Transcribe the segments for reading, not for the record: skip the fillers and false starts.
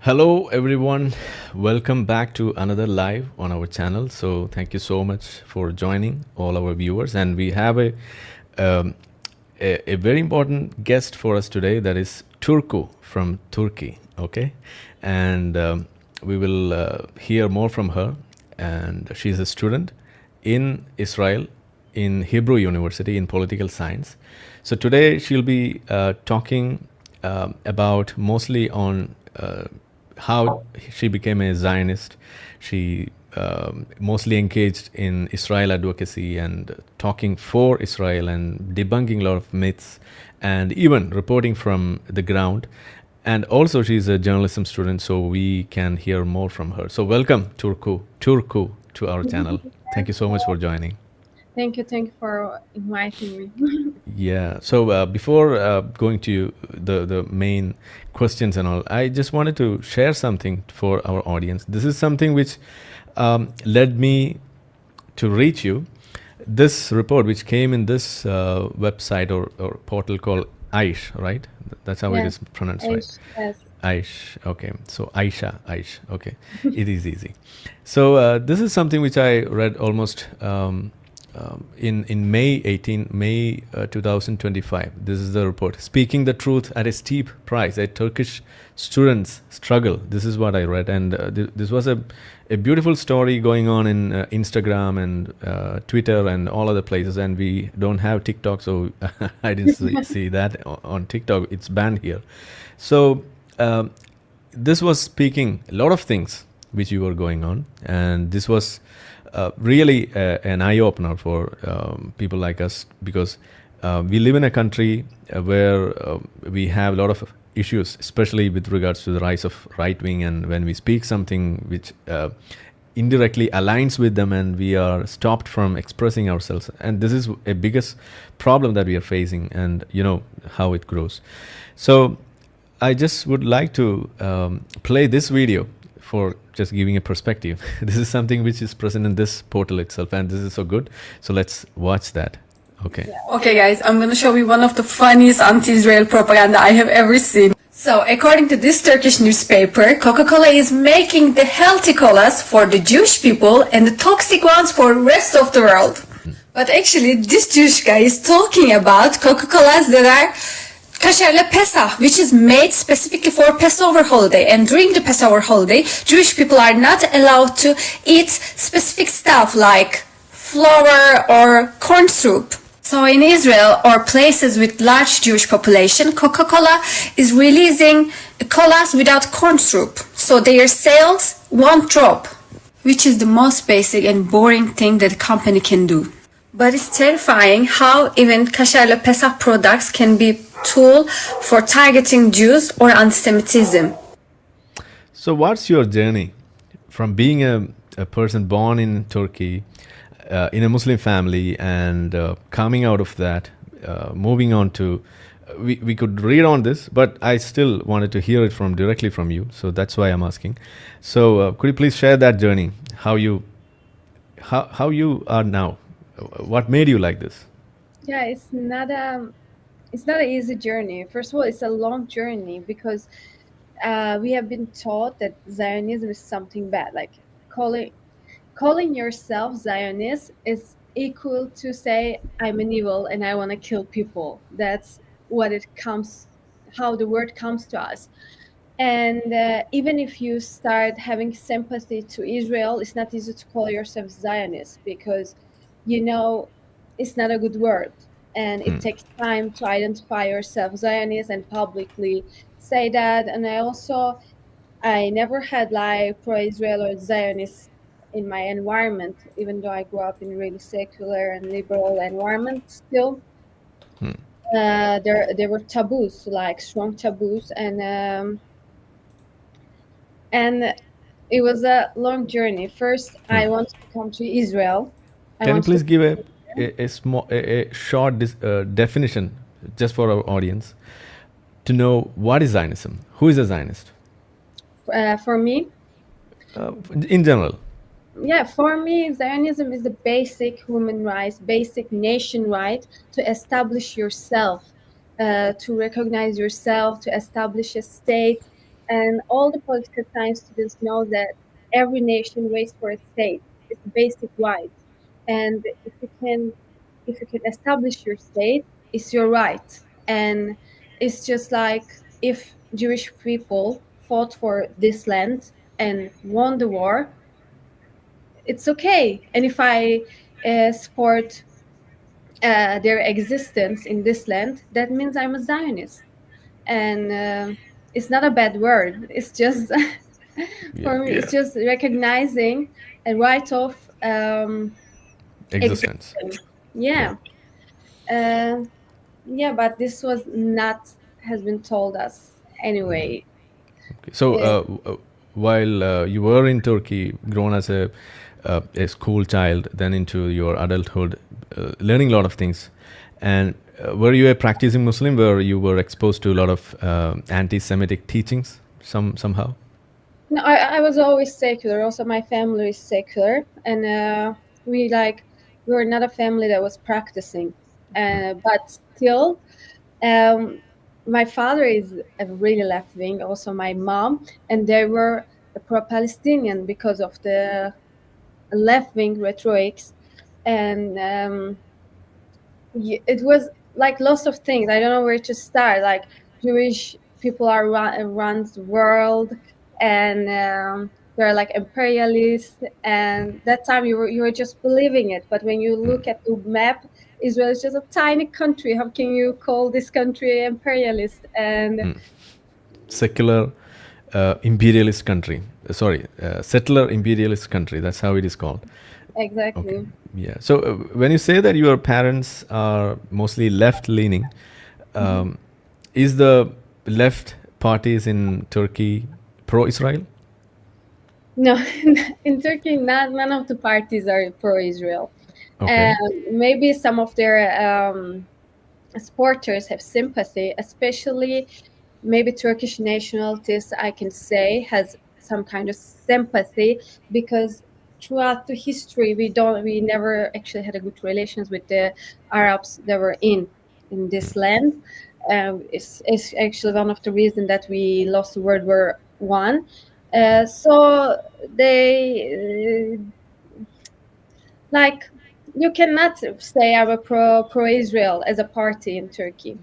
Hello, everyone. Welcome back to another live on our channel. So, thank you so much for joining all our viewers. And we have um, a very important guest for us today. That is Turku from Turkey. Okay, and we will hear more from her. And she's a student in Israel in Hebrew University in political science. So today she'll be talking about mostly on how she became a Zionist. She mostly engaged in Israel advocacy and talking for Israel and debunking a lot of myths and even reporting from the ground. And also, she's a journalism student, so we can hear more from her. So, welcome, Turku, to our channel. Thank you so much for joining. Thank you for inviting me. Yeah. So before going to the main questions and all, I just wanted to share something for our audience. This is something which led me to reach you. This report, which came in this website or portal called Aish, right? That's how it Yes, is pronounced, right? yes. Aish. Okay. So Aish. Okay. It is easy. So this is something which I read almost in May 2025. This is the report. Speaking the truth at a steep price, a Turkish student's struggle. This is what I read. And this was a beautiful story going on in Instagram and Twitter and all other places. And we don't have TikTok, so I didn't see that on TikTok. It's banned here. So this was speaking a lot of things which you were going on. And this was really an eye-opener for people like us, because we live in a country where we have a lot of issues, especially with regards to the rise of right-wing, and when we speak something which indirectly aligns with them, and we are stopped from expressing ourselves. And this is a biggest problem that we are facing, and you know how it grows. So I just would like to play this video for just giving a perspective. This is something which is present in this portal itself, and this is so good. So let's watch that. Okay. Okay, guys, I'm gonna show you one of the funniest anti-Israel propaganda I have ever seen. So, according to this Turkish newspaper, Coca-Cola is making the healthy colas for the Jewish people and the toxic ones for the rest of the world. But actually, this Jewish guy is talking about Coca-Colas that are kasherle Pesach, which is made specifically for Passover holiday. And during the Passover holiday, Jewish people are not allowed to eat specific stuff like flour or corn soup. So in Israel or places with large Jewish population, Coca-Cola is releasing colas without corn soup. So their sales won't drop, which is the most basic and boring thing that a company can do. But it's terrifying how even kasherle Pesach products can be tool for targeting Jews or anti-Semitism. So what's your journey from being a person born in Turkey, in a Muslim family, and coming out of that, moving on to, we could read on this, but I still wanted to hear it from directly from you. So that's why I'm asking. So could you please share that journey? How you are now? What made you like this? Yeah, it's not an easy journey. First of all, it's a long journey because we have been taught that Zionism is something bad. Like calling yourself Zionist is equal to say I'm an evil and I want to kill people. That's what it comes, how the word comes to us. And even if you start having sympathy to Israel, it's not easy to call yourself Zionist because you know it's not a good word, and it takes time to identify yourself Zionist and publicly say that. And I never had like pro-Israel or Zionist in my environment, even though I grew up in a really secular and liberal environment. Still, there were taboos, like strong taboos, and it was a long journey. First, I wanted to come to Israel. Can you please give a short definition just for our audience to know what is Zionism? Who is a Zionist? For me, In general. yeah, for me, Zionism is the basic human rights, basic nation right to establish yourself, to recognize yourself, to establish a state, and all the political science students know that every nation waits for a state. It's a basic right, and if you can establish your state, it's your right. And it's just like if Jewish people fought for this land and won the war, it's okay. And if I support their existence in this land, that means I'm a Zionist. And it's not a bad word. It's just Yeah. for me, it's just recognizing a right of Existence. existence. Yeah. Uh, yeah, but this was not has been told us anyway. Okay. So, Uh, while you were in Turkey, grown as a school child, then into your adulthood, learning a lot of things, and were you a practicing Muslim where you were exposed to a lot of anti-Semitic teachings somehow? no, I was always secular. Also, my family is secular, and we were not a family that was practicing. But still, um, my father is a really left wing. Also, my mom, and they were pro-Palestinian because of the left wing rhetorics, and it was like lots of things. I don't know where to start. Like Jewish people are runs the world, and they're like imperialists. And that time you were just believing it. But when you look at the map, Israel is just a tiny country. How can you call this country imperialist? And Secular imperialist country. Sorry, settler imperialist country. That's how it is called. exactly. Okay. Yeah. So when you say that your parents are mostly left-leaning, is the left parties in Turkey pro-Israel? No, in Turkey, none of the parties are pro-Israel. Okay. Maybe some of their supporters have sympathy, especially maybe Turkish nationalities, I can say, has some kind of sympathy because throughout the history we never actually had a good relations with the Arabs that were in this land. It's actually one of the reasons that we lost World War One. So they like you cannot say I'm a pro Israel as a party in Turkey.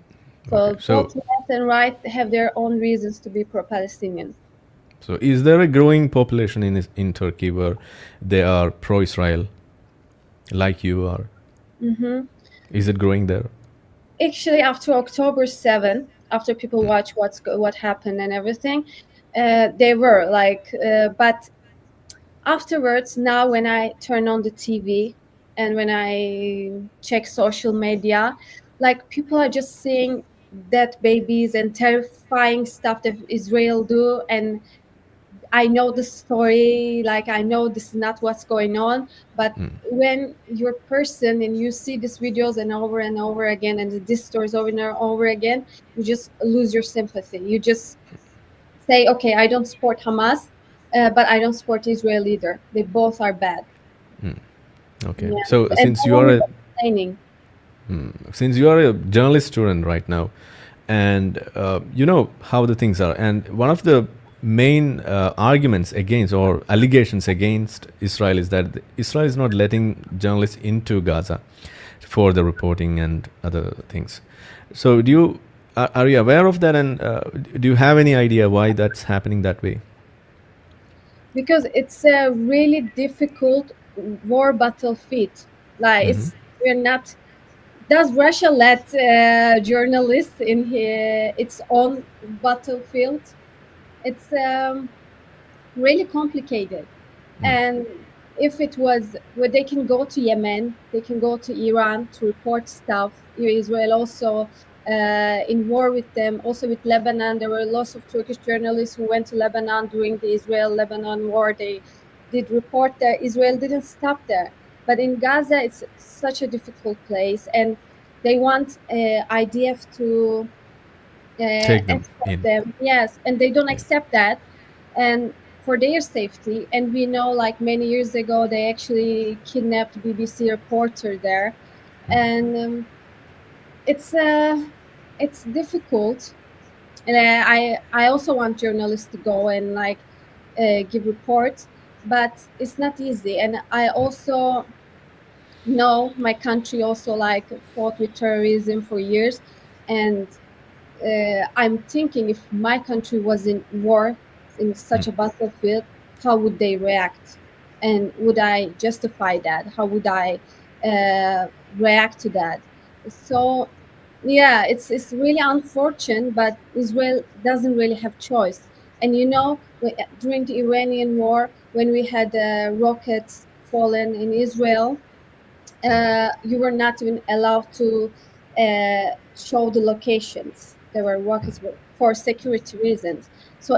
Okay. So both left and right have their own reasons to be pro-Palestinian. So is there a growing population in Turkey where they are pro-Israel, like you are? Is it growing there? Actually, after October 7, after people watch what happened and everything, they were like, but afterwards, now when I turn on the TV and when I check social media, like people are just seeing dead babies and terrifying stuff that Israel do, and I know the story, like I know this is not what's going on, but when you're a person and you see these videos and over again, and this stories over and over again, you just lose your sympathy. You just say, okay, I don't support Hamas, but I don't support Israel either. They both are bad. Okay. Yeah, So and no one is explaining. since you are a journalist student right now, and you know how the things are, and one of the main arguments against or allegations against Israel is that Israel is not letting journalists into Gaza for the reporting and other things. So are you aware of that, and do you have any idea why that's happening that way? Because it's a really difficult war battlefield. Like we're not. Does Russia let journalists in its own battlefield? It's really complicated. And if it was where they can go to Yemen, they can go to Iran to report stuff. Israel also in war with them. Also with Lebanon, there were lots of Turkish journalists who went to Lebanon during the Israel-Lebanon war. They did report there. Israel didn't stop there. But in Gaza, it's such a difficult place, and they want IDF to Take them export in. them. Yes, and they don't accept that. And for their safety, and we know like many years ago they actually kidnapped BBC reporter there, and it's difficult, And I also want journalists to go and like give reports, but it's not easy. And I also know my country also like fought with terrorism for years, and I'm thinking if my country was in war in such a battlefield, how would they react? And would I justify that? How would I react to that? So, yeah, it's really unfortunate, but Israel doesn't really have choice. And you know, during the Iranian war, when we had rockets fallen in Israel, you were not even allowed to show the locations. There were rockets for security reasons. So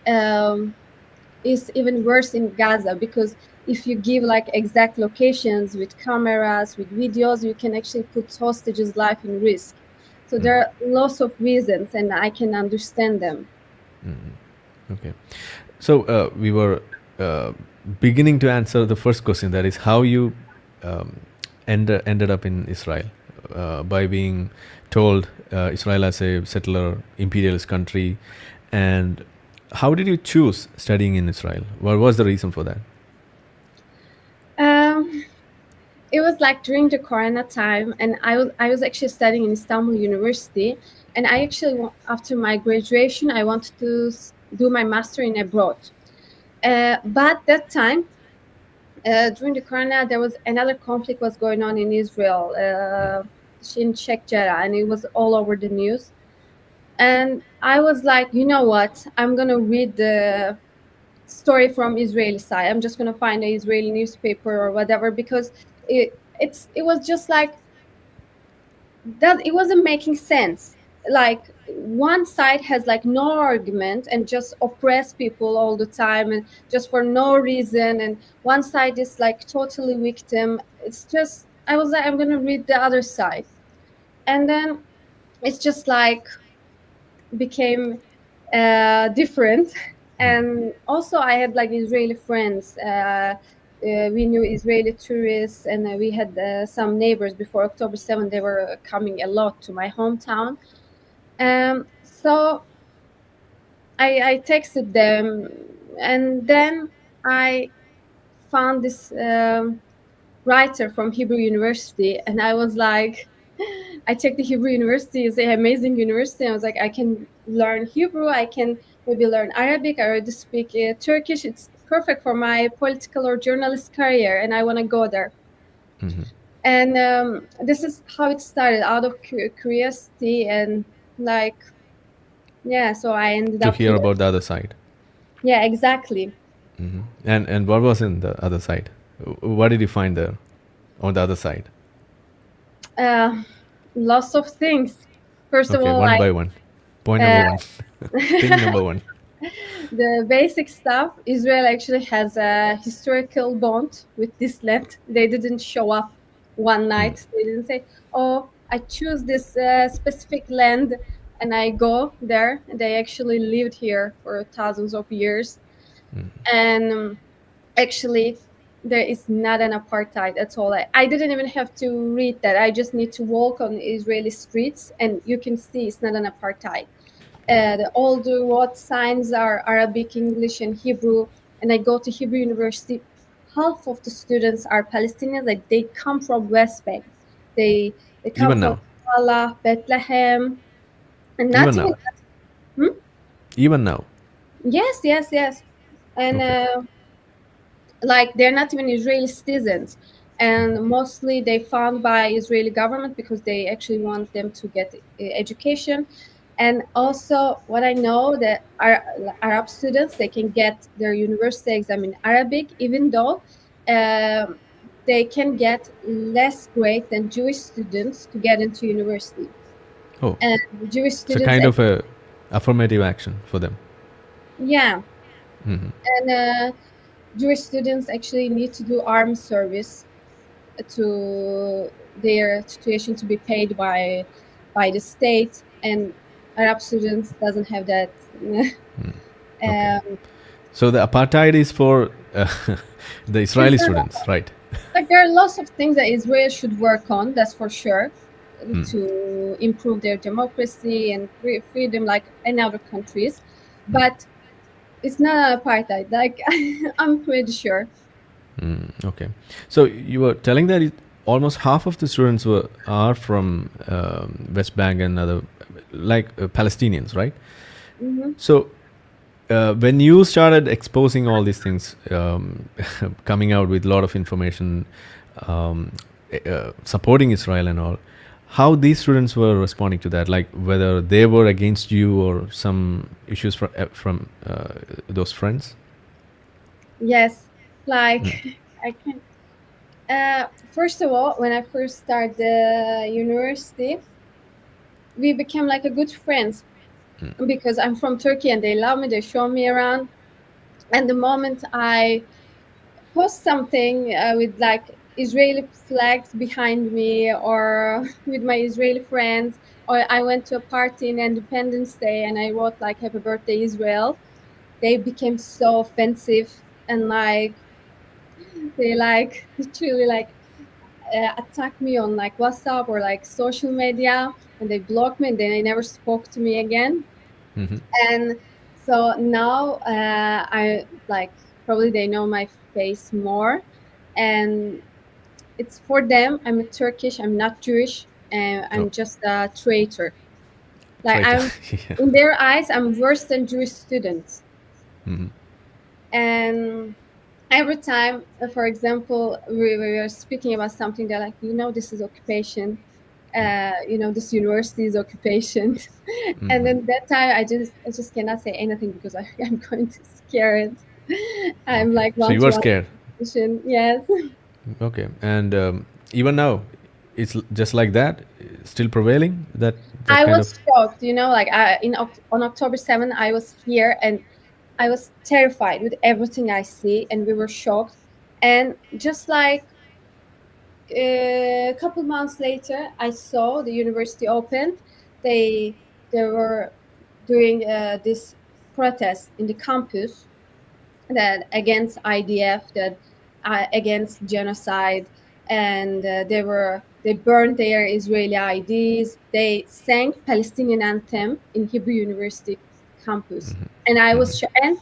um, it's even worse in Gaza, because if you give like exact locations with cameras, with videos, you can actually put hostages' life in risk. So there are lots of reasons, and I can understand them. Okay. So we were beginning to answer the first question, that is how you ended up in Israel by being told Israel as a settler, imperialist country. And how did you choose studying in Israel? What was the reason for that? It was like during the Corona time, and I was actually studying in Istanbul University, and I actually after my graduation I wanted to do my master in abroad. But that time, during the Corona, there was another conflict was going on in Israel, in Sheikh Jarrah, and it was all over the news. And I was like, you know what? I'm gonna read the story from Israeli side. I'm just gonna find an Israeli newspaper or whatever, because it was just like that. It wasn't making sense. Like one side has like no argument and just oppress people all the time and just for no reason, and one side is like totally victim. It's just I was like, I'm gonna read the other side, and then it's just like became different. And also I had like Israeli friends. We knew Israeli tourists, and we had some neighbors before October 7th. They were coming a lot to my hometown. So I texted them, and then I found this writer from Hebrew University, and I was like, I checked the Hebrew University. It's an amazing university. I was like, I can learn Hebrew. I can maybe learn Arabic. I already speak Turkish. It's perfect for my political or journalist career, and I want to go there. And this is how it started, out of curiosity, and like, yeah. So I ended To up hear here. about the other side. Yeah, exactly. And what was in the other side? What did you find there on the other side? Lots of things. First of Okay, all, one like by one. Point number one. Thing number one. the basic stuff, Israel actually has a historical bond with this land. They didn't show up one night. They didn't say, oh, I choose this specific land and I go there. They actually lived here for thousands of years. And actually, there is not an apartheid at all. I didn't even have to read that. I just need to walk on Israeli streets and you can see it's not an apartheid. All the road signs are Arabic, English, and Hebrew. And I go to Hebrew University. Half of the students are Palestinians. Like they come from West Bank. They come Even from now. Ramallah, Bethlehem, and not Even even. now. Hmm? Even now. Yes, yes, yes. And Okay. like they're not even Israeli citizens, and mostly they found by Israeli government because they actually want them to get education. And also what I know that Arab students, they can get their university exam in Arabic, even though um, they can get less grade than Jewish students to get into university. Oh, And Jewish it's a students, kind of a affirmative action for them. yeah, and Jewish students actually need to do armed service to their tuition to be paid by the state, and Arab students doesn't have that. Okay. um, So the apartheid is for the there's Israeli a- students, right? like there are lots of things that Israel should work on, that's for sure. to improve their democracy and freedom like in other countries, but it's not apartheid. Like I'm pretty sure. Okay. So you were telling that almost half of the students are from West Bank and other, like Palestinians, right? So when you started exposing all these things, coming out with a lot of information, supporting Israel and all, how these students were responding to that, like whether they were against you or some issues from those friends? Yes, like I can. First of all, when I first started the university, we became like a good friends because I'm from Turkey and they love me. They show me around, and the moment I post something with like Israeli flags behind me or with my Israeli friends, or I went to a party in Independence Day and I wrote like "Happy Birthday Israel," they became so offensive and like they like literally like attack me on like WhatsApp or like social media, and they blocked me and then they never spoke to me again. And so now I like probably they know my face more, and it's for them. I'm a Turkish. I'm not Jewish, and Oh, I'm just a traitor. Like traitor. I'm Yeah. in their eyes, I'm worse than Jewish students. And every time, for example, we were speaking about something, they're like, this is occupation. This university is occupation. And then that time, I just cannot say anything because I'm going to scare it. I'm Okay. like So one you to were one scared. occupation. Yes. Okay. And even now, it's just like that, still prevailing, that I kind of. was shocked, like on October 7th, I was here and I was terrified with everything I see, and we were shocked. And just like a couple months later, I saw the university opened. They were doing this protest in the campus that against IDF, that against genocide, and they burned their Israeli IDs. They sang Palestinian anthem in Hebrew University campus, and I was and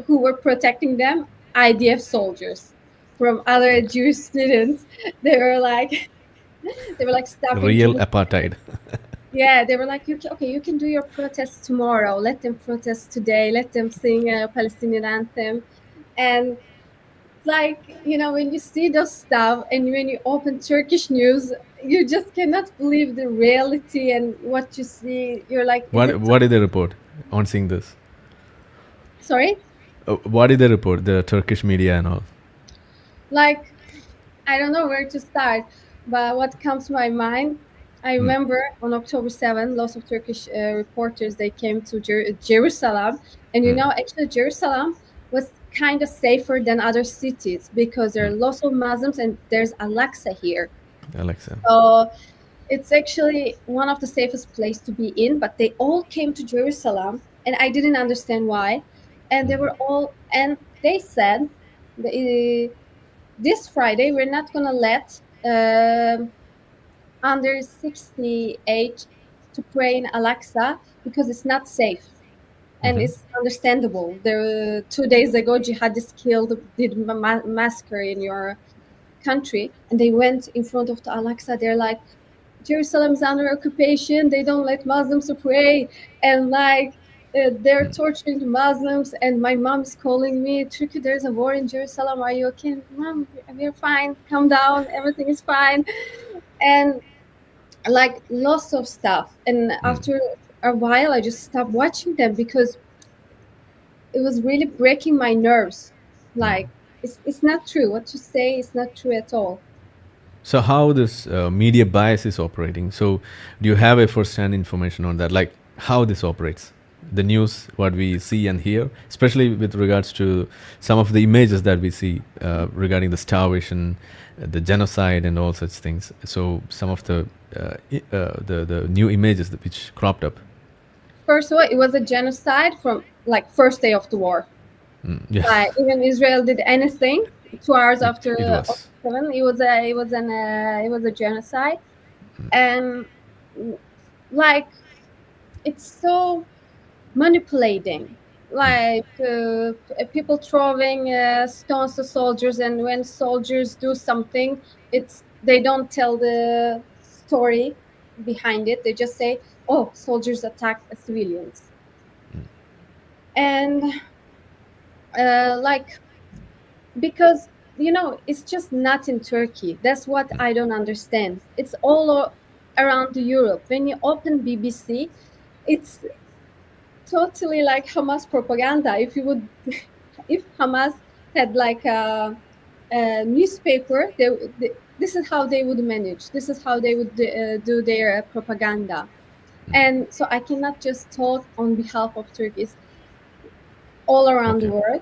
who were protecting them? IDF soldiers from other Okay. Jewish students. They were like stopping Real Jewish. apartheid. Yeah, they were like, okay, you can do your protest tomorrow. Let them protest today. Let them sing a Palestinian anthem. And like, when you see those stuff and when you open Turkish news, you just cannot believe the reality and what you see. You're like, is it What did they report on seeing this? sorry? What did they report? The Turkish media and all. Like, I don't know where to start, but what comes to my mind, I remember on October 7th, lots of Turkish reporters, they came to Jerusalem. And actually, Jerusalem was kind of safer than other cities because there are lots of Muslims and there's Al-Aqsa here. Alexa. So it's actually one of the safest place to be in, but they all came to Jerusalem and I didn't understand why. And they were all, and they said, this Friday, we're not going to let under 68 to pray in Al-Aqsa because it's not safe. And it's understandable. There were 2 days ago, jihadists did massacre in your country, and they went in front of the Al-Aqsa. They're like, Jerusalem's under occupation. They don't let Muslims to pray, and like they're torturing the Muslims. And my mom is calling me, Turkey, there's a war in Jerusalem. Are you okay? Mom, we're fine. Calm down. Everything is fine. And like lots of stuff. And after a while, I just stopped watching them because it was really breaking my nerves. Like it's not true. What you say is not true at all. So how this media bias is operating? So do you have a first-hand information on that? Like how this operates? The news, what we see and hear, especially with regards to some of the images that we see regarding the starvation, the genocide, and all such things. So some of the new images which cropped up. First of all, it was a genocide from like first day of the war. Yeah. Like even Israel did anything 2 hours after It was. 7, it was a genocide. and like it's so manipulating, like people throwing stones to soldiers, and when soldiers do something, it's they don't tell the story behind it. They just say, oh, soldiers attacked civilians. And like, because it's just not in Turkey. That's what I don't understand. It's all around Europe. When you open BBC, it's totally like Hamas propaganda. If you would, if Hamas had like a newspaper, this is how they would manage. This is how they would do their propaganda. And so I cannot just talk on behalf of Turkey. It's all around the Okay. world.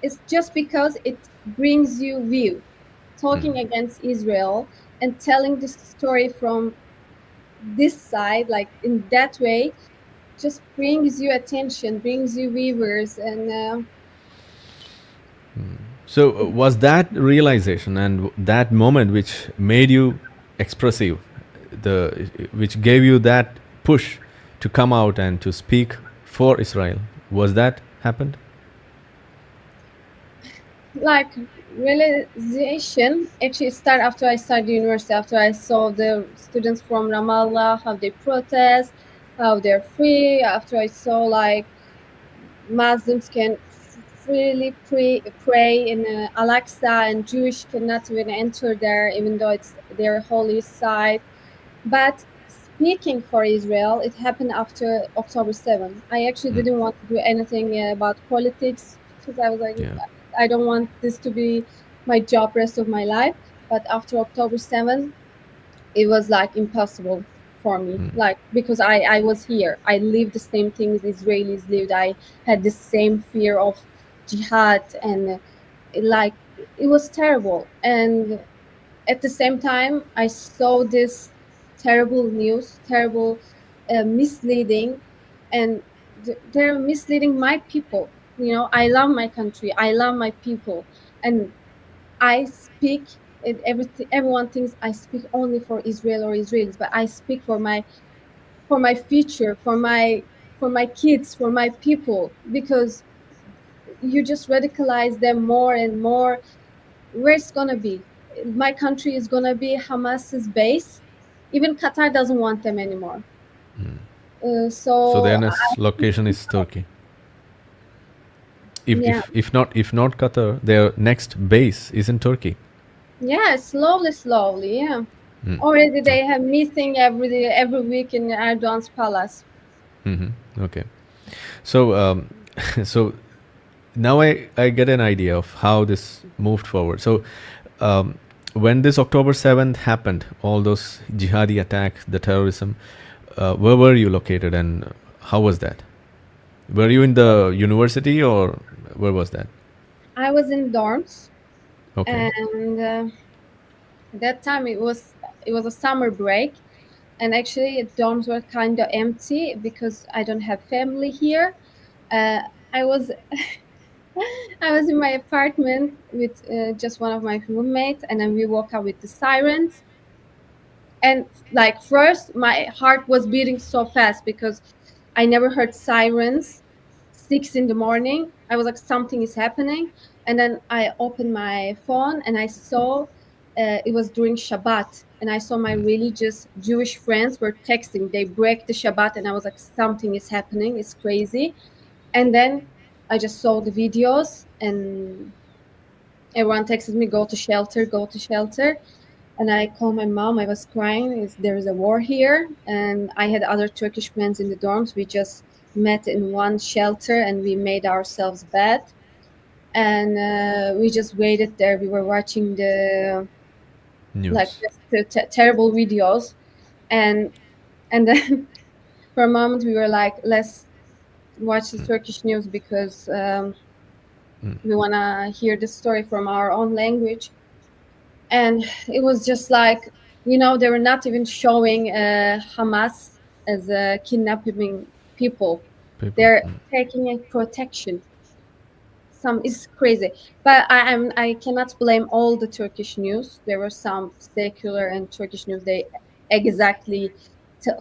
It's just because it brings you view, talking against Israel and telling this story from this side, like in that way, just brings you attention, brings you viewers, and So was that realization and that moment which made you expressive, the which gave you that push to come out and to speak for Israel? Was that happened? like realization actually start after I started university, after I saw the students from Ramallah, how they protest, how they're free, after I saw like Muslims can freely pray in Al-Aqsa, and Jewish cannot even enter there even though it's their holy site. But speaking for Israel, it happened after October 7th. I actually didn't want to do anything about politics because I was like, Yeah. I don't want this to be my job rest of my life. But after October 7th, it was like impossible for me, like because I was here, I lived the same things Israelis lived, I had the same fear of jihad, and like it was terrible. And at the same time I saw this terrible news, terrible misleading, and they're misleading my people. I love my country, I love my people, and I speak, and everyone thinks I speak only for Israel or Israelis, but I speak for my future, for my kids, for my people, because you just radicalize them more and more. Where it's gonna be? My country is gonna be Hamas's base. Even Qatar doesn't want them anymore. So So their next location is Turkey. If, yeah, if if not if not Qatar, their next base is in Turkey. yeah, slowly, yeah. Already they have meeting every day, every week in Erdogan's palace. Okay. So so now I get an idea of how this moved forward. So when this October 7th happened, all those jihadi attacks, the terrorism, where were you located and how was that? Were you in the university or where was that? I was in dorms, Okay. and that time it was a summer break, and actually dorms were kind of empty because I don't have family here. I was I was in my apartment with just one of my roommates, and then we woke up with the sirens. And like first, my heart was beating so fast because I never heard sirens 6 in the morning. I was like, something is happening. And then I opened my phone and I saw it was during Shabbat. And I saw my religious Jewish friends were texting. They break the Shabbat. And I was like, something is happening. It's crazy. And then I just saw the videos, and everyone texted me, go to shelter, go to shelter. And I called my mom. I was crying. There is a war here. And I had other Turkish friends in the dorms. We just met in one shelter and we made ourselves bed. And we just waited there. We were watching the like News. the terrible videos. And then for a moment we were like, let's watch the Turkish news because we want to hear the story from our own language. And it was just like, they were not even showing Hamas as kidnapping people. People. They're taking a protection. Some is crazy, but I cannot blame all the Turkish news. There were some secular and Turkish news. They exactly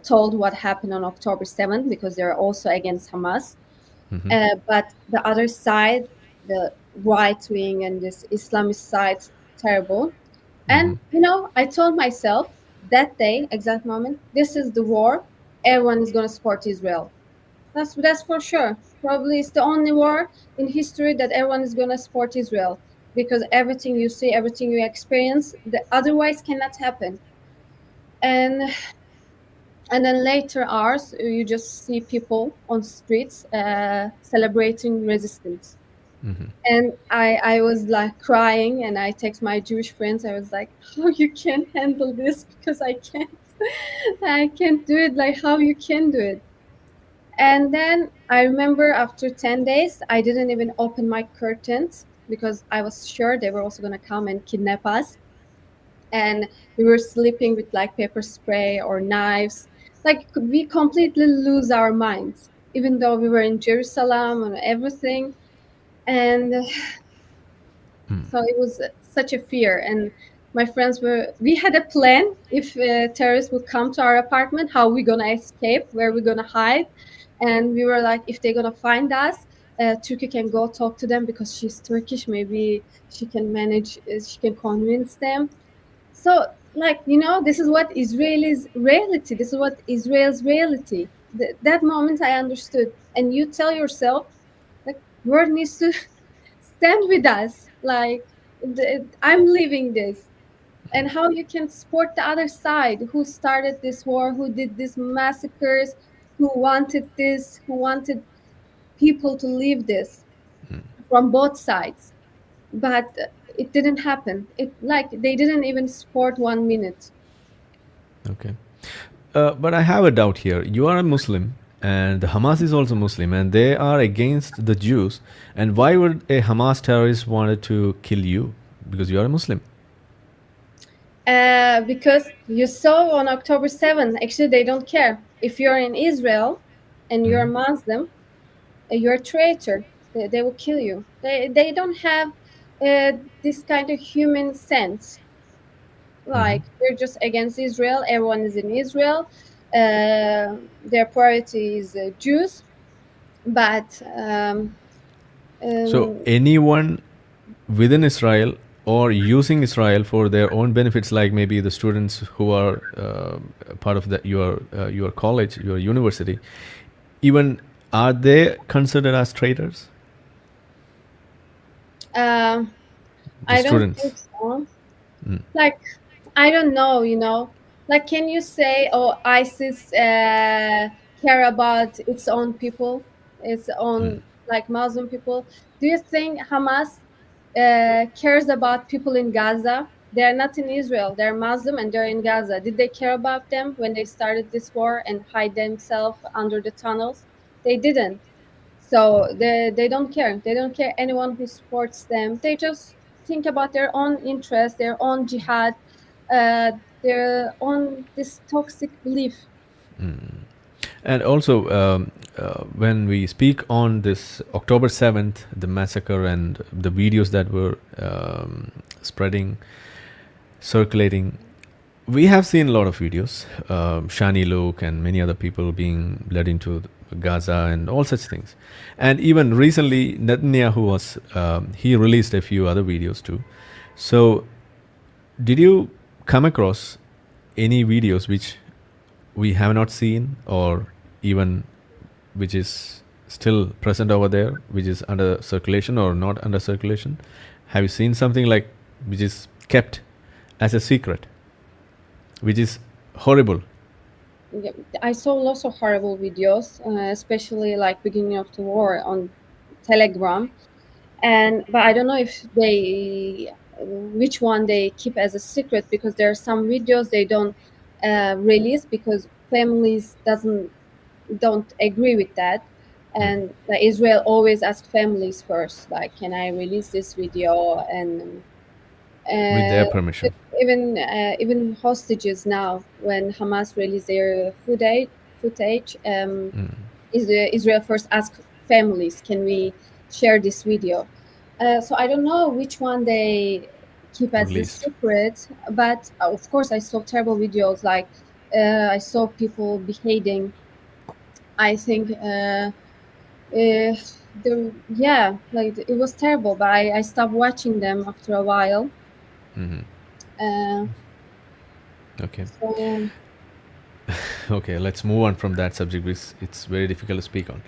told what happened on October 7th because they're also against Hamas. But the other side, the right wing and this Islamist side, terrible. And I told myself that day, exact moment, this is the war. Everyone is going to support Israel. That's for sure. Probably it's the only war in history that everyone is going to support Israel because everything you see, everything you experience, otherwise cannot happen. And then later hours, you just see people on streets celebrating resistance. And I was like crying, and I text my Jewish friends. I was like, "How you can handle this? Because I can't, I can't do it. Like how you can do it." And then I remember after 10 days, I didn't even open my curtains because I was sure they were also gonna come and kidnap us. And we were sleeping with like pepper spray or knives. Like we completely lose our minds, even though we were in Jerusalem and everything. And so it was such a fear. And my friends we had a plan if terrorists would come to our apartment, how we gonna escape, where we're gonna hide. And we were like, if they're gonna find us, Turkey can go talk to them because she's Turkish. Maybe she can manage, she can convince them. So, like, this is what Israel's reality. This is what Israel's reality. That moment I understood. And you tell yourself, like, world needs to stand with us. Like, I'm living this. And how you can support the other side who started this war, who did these massacres, who wanted this, who wanted people to leave this from both sides. But it didn't happen. They didn't even support 1 minute. Okay. But I have a doubt here. You are a Muslim, and the Hamas is also Muslim, and they are against the Jews. And why would a Hamas terrorist wanted to kill you? Because you are a Muslim. Because you saw on October 7th, actually, they don't care. If you're in Israel and you're a Muslim, you're a traitor. They will kill you. They don't have this kind of human sense. Like, they're just against Israel. Everyone is in Israel. Their priority is Jews. But So anyone within Israel or using Israel for their own benefits, like maybe the students who are part of your college, your university, even are they considered as traitors? I don't students. think so. Like, I don't know. Like, can you say, oh, ISIS care about its own people, its own like Muslim people? Do you think Hamas cares about people in Gaza? They're not in Israel. They're Muslim and they're in Gaza. Did they care about them when they started this war and hide themselves under the tunnels? They didn't. So they don't care. They don't care anyone who supports them. They just think about their own interest, their own jihad, their own this toxic belief. And also, when we speak on this October 7th, the massacre and the videos that were spreading, circulating, we have seen a lot of videos, Shani Luke and many other people being led into Gaza and all such things. And even recently, Netanyahu he released a few other videos too. So, did you come across any videos which we have not seen, or even which is still present over there, which is under circulation or not under circulation? Have you seen something like which is kept as a secret, which is horrible? Yeah, I saw lots of horrible videos, especially like beginning of the war on Telegram, but I don't know if which one they keep as a secret, because there are some videos they don't release because families don't agree with that. And Israel always asks families first, like, can I release this video? And With their permission. even hostages now, when Hamas release their footage, Israel first ask families, can we share this video? So I don't know which one they keep as a Released. secret, but of course I saw terrible videos like I saw people beheading. I think like it was terrible, but I stopped watching them after a while. Uh, Okay. so Okay, let's move on from that subject because it's very difficult to speak on.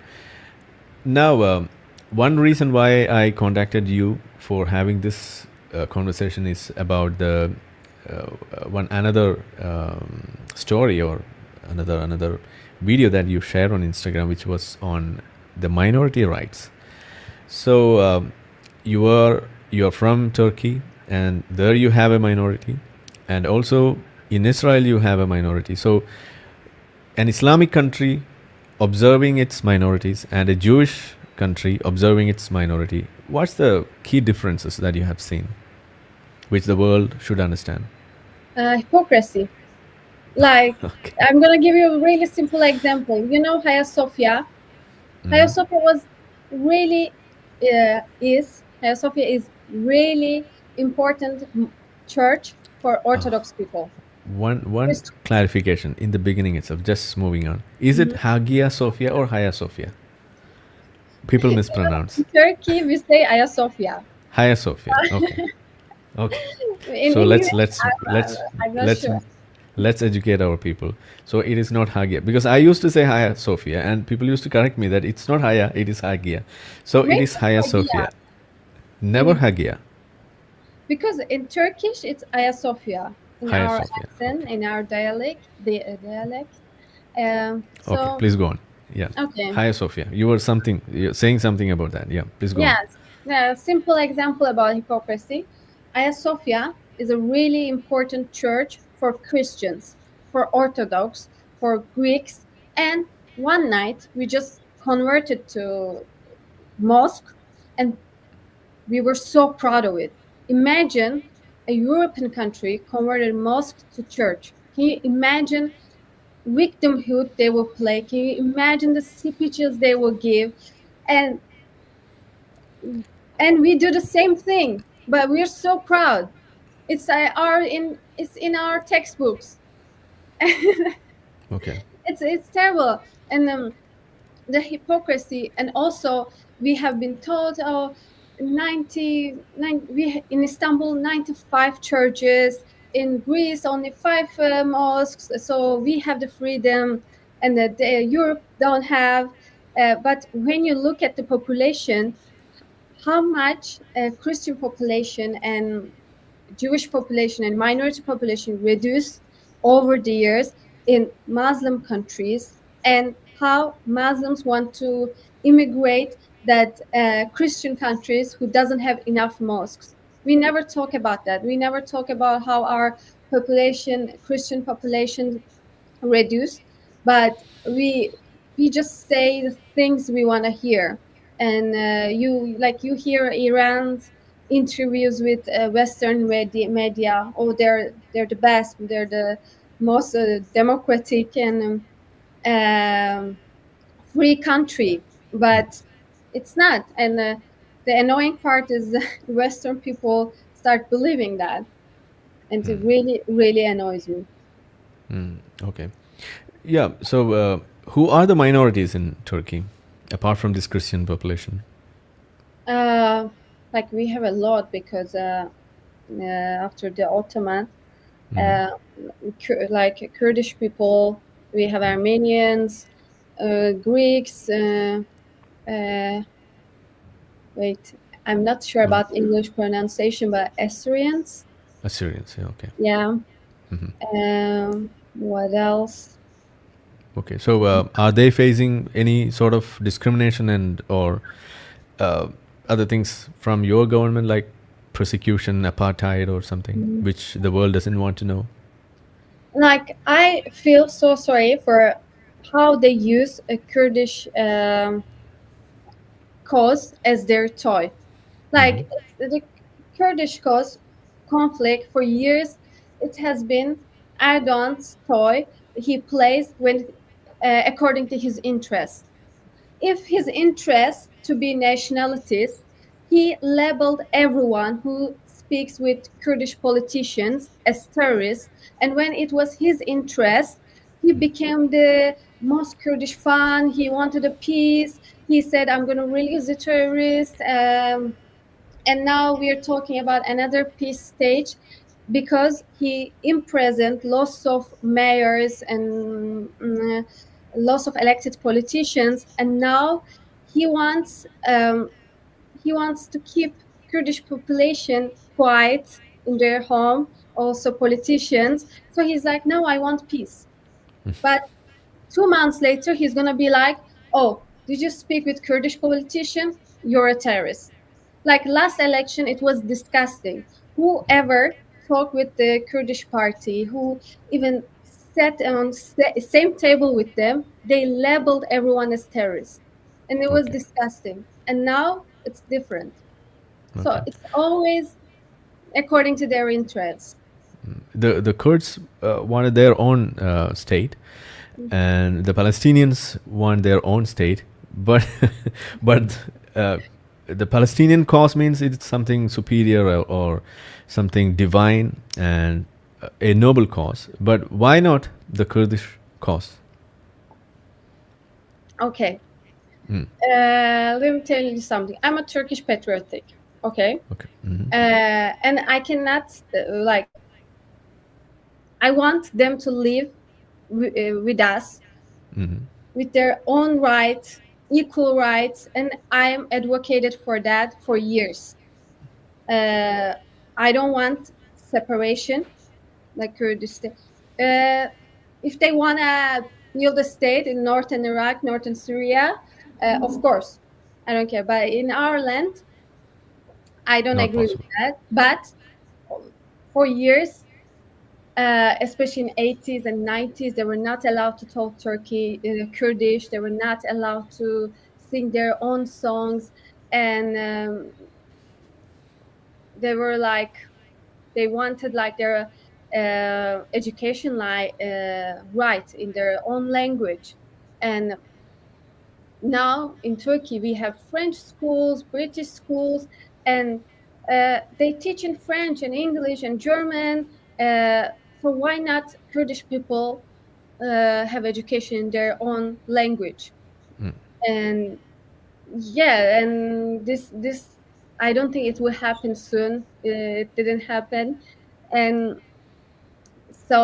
Now, one reason why I contacted you for having this conversation is about the one another story or another video that you shared on Instagram, which was on the minority rights. So you are from Turkey, and there you have a minority, and also in Israel you have a minority. So an Islamic country observing its minorities and a Jewish country observing its minority. What's the key differences that you have seen, which the world should understand? hypocrisy. Like Okay. I'm gonna give you a really simple example. You know, Hagia Sophia. Hagia Sophia was really Hagia Sophia is really important church for Orthodox people. One clarification in the beginning itself. Just moving on. Is it Hagia Sophia or Hagia Sophia? People mispronounce. In Turkey, we say Hagia Sophia. Hagia Sophia. Okay. Okay. In So English, I'm not let's sure. let's educate our people. So it is not Hagia, because I used to say Hagia Sophia and people used to correct me that it's not Hagia, it is Hagia. So it Maybe is Hagia Hagia. Sophia. Never In- Hagia. Because in Turkish, it's Hagia Sophia. In Hagia our Sophia. accent, in our dialect, dialect. Okay, please go on. Yeah. Okay. Hagia Sophia. You're saying something about that. Yeah, please go on. Yes. A simple example about hypocrisy. Hagia Sophia is a really important church for Christians, for Orthodox, for Greeks, and one night we just converted to mosque, and we were so proud of it. Imagine a European country converted mosque to church. Can you imagine victimhood they will play? Can you imagine the speeches they will give? And we do the same thing, but we're so proud. It's in our textbooks. Okay. It's terrible. And the hypocrisy, and also we have been told, oh, in Istanbul 95 churches, in Greece only 5 mosques, so we have the freedom, and that Europe don't have. But when you look at the population, how much Christian population and Jewish population and minority population reduced over the years in Muslim countries, and how Muslims want to immigrate that Christian countries who doesn't have enough mosques. We never talk about that. We never talk about how our population, Christian population, reduced, but we just say the things we want to hear. And you hear Iran's interviews with Western media. Oh, they're the best, they're the most democratic and free country, but it's not. And the annoying part is Western people start believing that, and it really really annoys me. Okay. Yeah. So who are the minorities in Turkey, apart from this Christian population? Like we have a lot, because after the Ottoman, uh, like Kurdish people, we have Armenians, Greeks. Wait, I'm not sure about English pronunciation, but Assyrians. Assyrians. Yeah. Okay. Yeah. What else? Okay. So are they facing any sort of discrimination and or other things from your government, like persecution, apartheid, or something, which the world doesn't want to know? Like I feel so sorry for how they use a Kurdish cause as their toy. Like the Kurdish cause conflict for years, it has been Erdogan's toy. He plays when according to his interests. If his interest to be nationalities, he labeled everyone who speaks with Kurdish politicians as terrorists. And when it was his interest He became the most Kurdish fan. He wanted a peace. He said, I'm going to release the terrorists. And now we are talking about another peace stage because he in present loss of mayors and loss of elected politicians, and now he wants um, he wants to keep Kurdish population quiet in their home, also politicians. So he's like, no, I want peace. But 2 months later, he's gonna be like, oh, did you speak with Kurdish politician? You're a terrorist. Like last election, it was disgusting. Whoever talked with the Kurdish party, who even sat on same table with them, they labeled everyone as terrorists, and it was Okay. disgusting. And now it's different. So Okay. it's always according to their interests. The Kurds wanted their own state, and the Palestinians want their own state. But but the Palestinian cause means it's something superior, or something divine and a noble cause. But why not the Kurdish cause? Okay. Mm. Let me tell you something. I'm a Turkish patriotic. Okay. Okay. Mhm. And I cannot like. I want them to live with us, Mhm. with their own rights, equal rights, and I'm advocated for that for years. I don't want separation like Kurdistan. If they want to build a state in northern Iraq, northern Syria, of course, I don't care. But in our land, I don't Not agree with possible. that. But for years, especially in 80s and 90s, they were not allowed to talk Kurdish. They were not allowed to sing their own songs, and they were like they wanted like their education right in their own language. And now in Turkey we have French schools, British schools, and they teach in French and English and German. So why not Kurdish people have education in their own language? And yeah, and this I don't think it will happen soon. It didn't happen, and so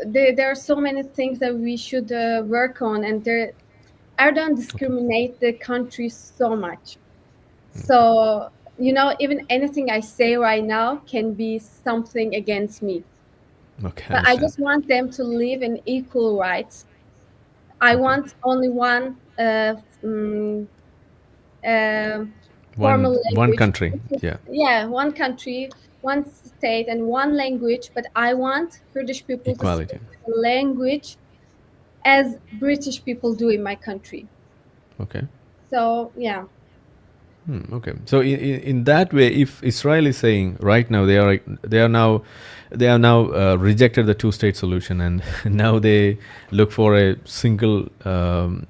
there are so many things that we should work on, and Erdogan Okay. discriminate the country so much. So even anything I say right now can be something against me. Okay. I But I understand. just want them to live in equal rights. I Okay. want only one uh, formal One language. country. Yeah. Yeah, one country, one state, and one language. But I want Kurdish people to speak Equality. the language as British people do in my country. Okay. So yeah. Okay. So in that way, if Israel is saying right now they are now rejected the two-state solution, and now they look for a single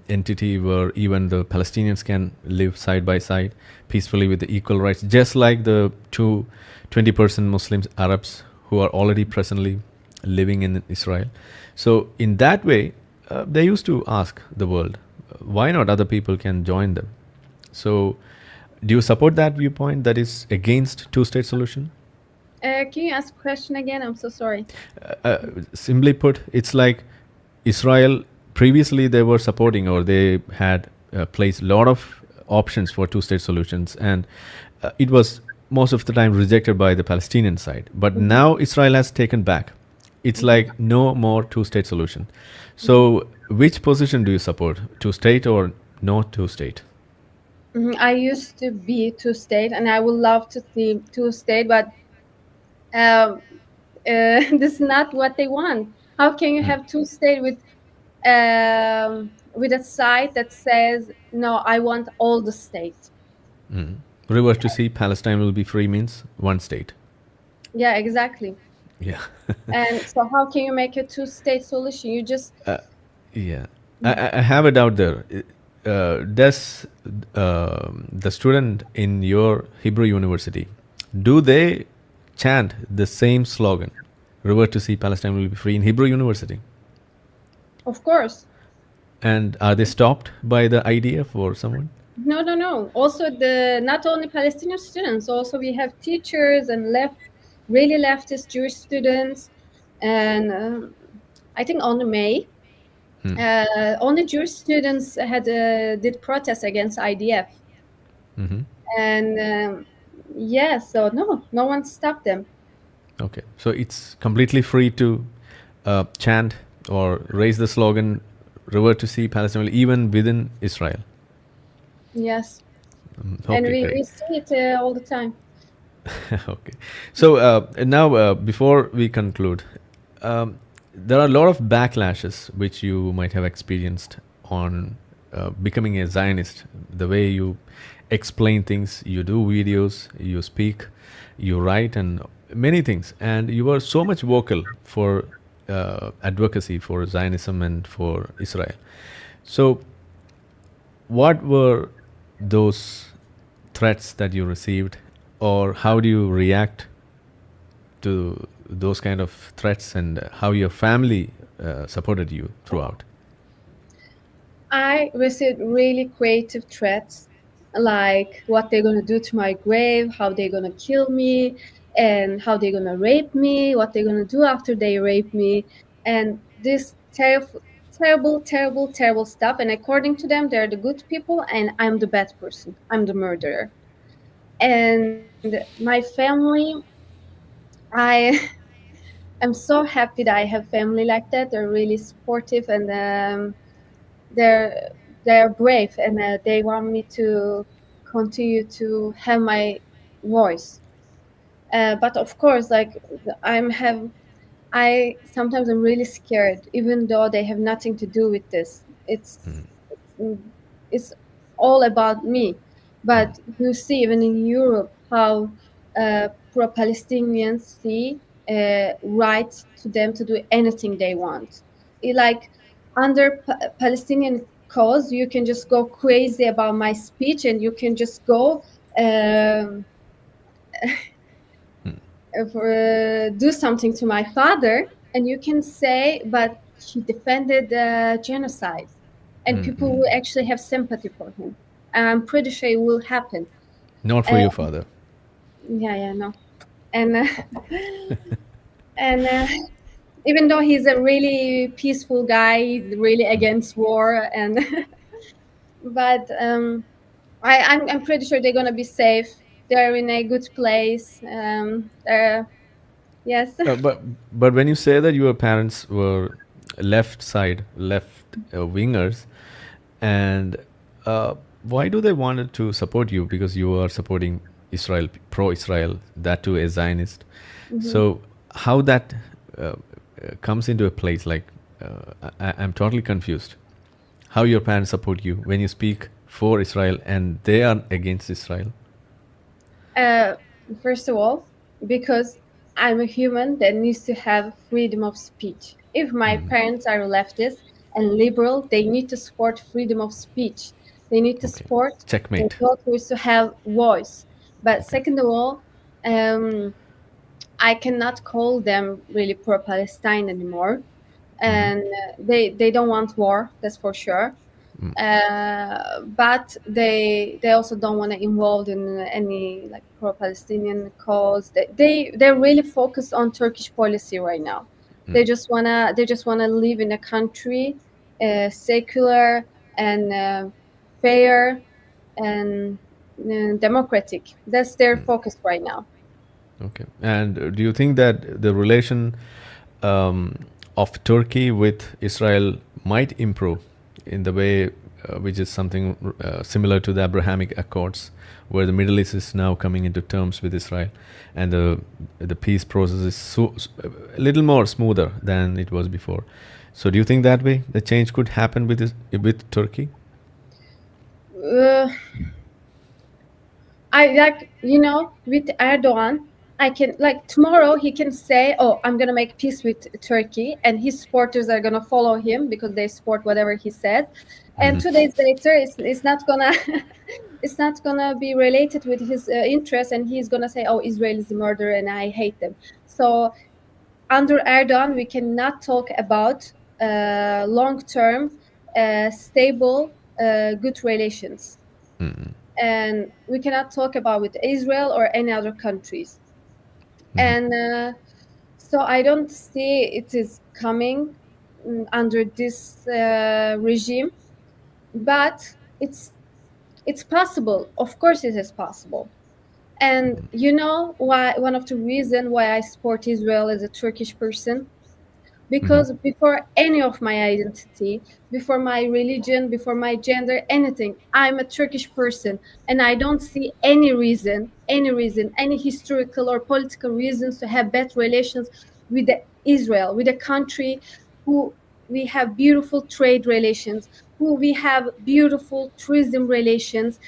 entity where even the Palestinians can live side by side peacefully with the equal rights, just like the 20% Muslims, Arabs who are already presently living in Israel. So in that way, they used to ask the world, why not other people can join them? So do you support that viewpoint that is against two-state solution? Can you ask a question again? I'm so sorry. Simply put, it's like Israel previously they were supporting, or they had placed a lot of options for two-state solutions, and it was most of the time rejected by the Palestinian side. But now Israel has taken back. It's like no more two-state solution. So which position do you support? Two-state or no two-state? I used to be two-state, and I would love to see two-state, but um, this is not what they want. How can you have two-state with a side that says no? I want all the state. Reverse to see Palestine will be free means one state. Yeah, exactly. Yeah. And so, how can you make a two-state solution? You just Yeah, I have a doubt there. Does the student in your Hebrew university, do they chant the same slogan, "Revert to see Palestine will be free" in Hebrew university? Of course. And are they stopped by the IDF or someone? No. Also, the not only Palestinian students, also we have teachers and really leftist Jewish students, and I think only May, only Jewish students did protest against IDF, Hmm. and yeah, so no one stopped them. Okay, so it's completely free to chant or raise the slogan "Revert to see Palestine," even within Israel. Yes, and Okay, great. we see it all the time. Okay. So now, before we conclude, there are a lot of backlashes which you might have experienced on becoming a Zionist. The way you explain things, you do videos, you speak, you write, and many things. And you are so much vocal for advocacy for Zionism and for Israel. So, what were those threats that you received, or how do you react to those kind of threats, and how your family supported you throughout? I received really creative threats, like what they're gonna do to my grave, how they're gonna kill me, and how they're gonna rape me, what they're gonna do after they rape me, and this terrible stuff. And according to them, they're the good people, and I'm the bad person. I'm the murderer. And my family, I I'm so happy that I have family like that. They're really supportive, and they're they're brave, and they want me to continue to have my voice. But of course, like I'm have I sometimes I'm really scared, even though they have nothing to do with this. It's it's all about me. But you see, even in Europe, how pro-Palestinians see right to them to do anything they want. Like under Palestinian cause, you can just go crazy about my speech, and you can just go. Um, do something to my father, and you can say, but he defended genocide, and people will actually have sympathy for him. I'm pretty sure it will happen. Not for uh, your father. yeah, no. And and even though he's a really peaceful guy, he's really against war, and but I'm pretty sure they're gonna be safe. They're in a good place. Yes. But when you say that your parents were left side, left wingers, and why do they wanted to support you? Because you are supporting Israel, pro-Israel, that too a Zionist. So how that comes into a place, like I'm totally confused. How your parents support you when you speak for Israel and they are against Israel? Uh, First of all, because I'm a human that needs to have freedom of speech. If my parents are leftist and liberal, they need to support freedom of speech. They need to Okay. support their Checkmate. daughters to have voice. But Okay. second of all, um, I cannot call them really pro-Palestine anymore, and they don't want war. That's for sure. But they also don't want to involve in any like pro-Palestinian cause. They're really focused on Turkish policy right now. They just wanna live in a country, secular and fair and democratic. That's their focus right now. Okay. And do you think that the relation of Turkey with Israel might improve in the way which is something similar to the Abrahamic Accords, where the Middle East is now coming into terms with Israel, and the peace process is a little more smoother than it was before? So, do you think that way the change could happen with Turkey? Uh, I like, with Erdogan, I can like tomorrow he can say, "Oh, I'm gonna make peace with Turkey," and his supporters are gonna follow him because they support whatever he said. And 2 days later, it's not gonna it's not gonna be related with his interests, and he's gonna say, "Oh, Israel is a murderer, and I hate them." So under Erdogan, we cannot talk about long-term, stable, good relations. And we cannot talk about with Israel or any other countries. And so I don't see it is coming under this regime, but it's possible. Of course, it is possible. And you know why? One of the reasons why I support Israel as a Turkish person, because before any of my identity, before my religion, before my gender, anything, I'm a Turkish person, and I don't see any reason, any historical or political reasons to have bad relations with Israel, with a country who we have beautiful trade relations, who we have beautiful tourism relations.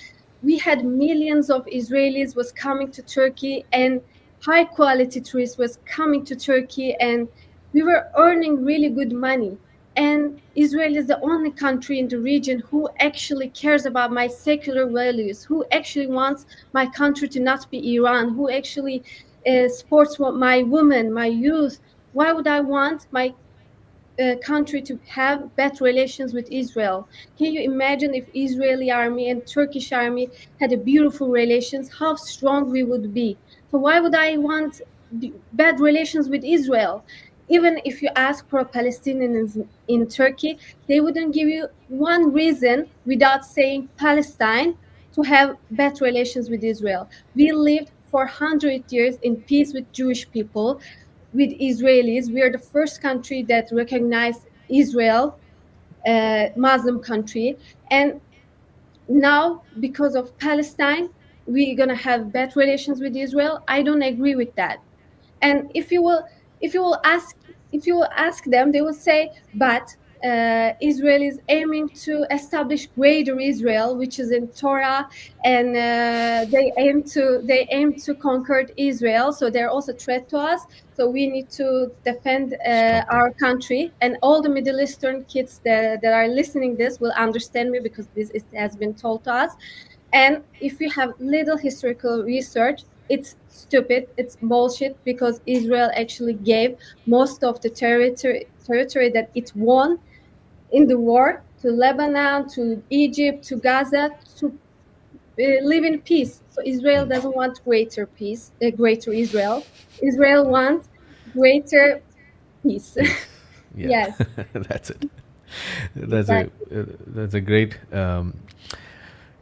We had millions of Israelis was coming to Turkey, and high quality tourists was coming to Turkey, and we were earning really good money. And Israel is the only country in the region who actually cares about my secular values, who actually wants my country to not be Iran, who actually supports my women, my youth. Why would I want my country to have bad relations with Israel? Can you imagine if Israeli army and Turkish army had a beautiful relations, how strong we would be? So why would I want bad relations with Israel? Even if you ask for Palestinians in Turkey, they wouldn't give you one reason without saying Palestine to have bad relations with Israel. We lived for 100 years in peace with Jewish people, with Israelis. We are the first country that recognized Israel, Muslim country. And now, because of Palestine, we're going to have bad relations with Israel. I don't agree with that. And if you will ask them, they will say, but Israel is aiming to establish greater Israel, which is in Torah, and they aim to conquer Israel, so they're also a threat to us. So we need to defend Stop them. our country. And all the Middle Eastern kids that are listening this will understand me, because has been told to us. And if you have little historical research, it's stupid, it's bullshit, because Israel actually gave most of the territory that it won in the war to Lebanon, to Egypt, to Gaza, to live in peace. So Israel doesn't want greater peace, greater Israel. Israel wants greater peace. Peace. Yeah, Yes, that's it. That's a exactly. that's a great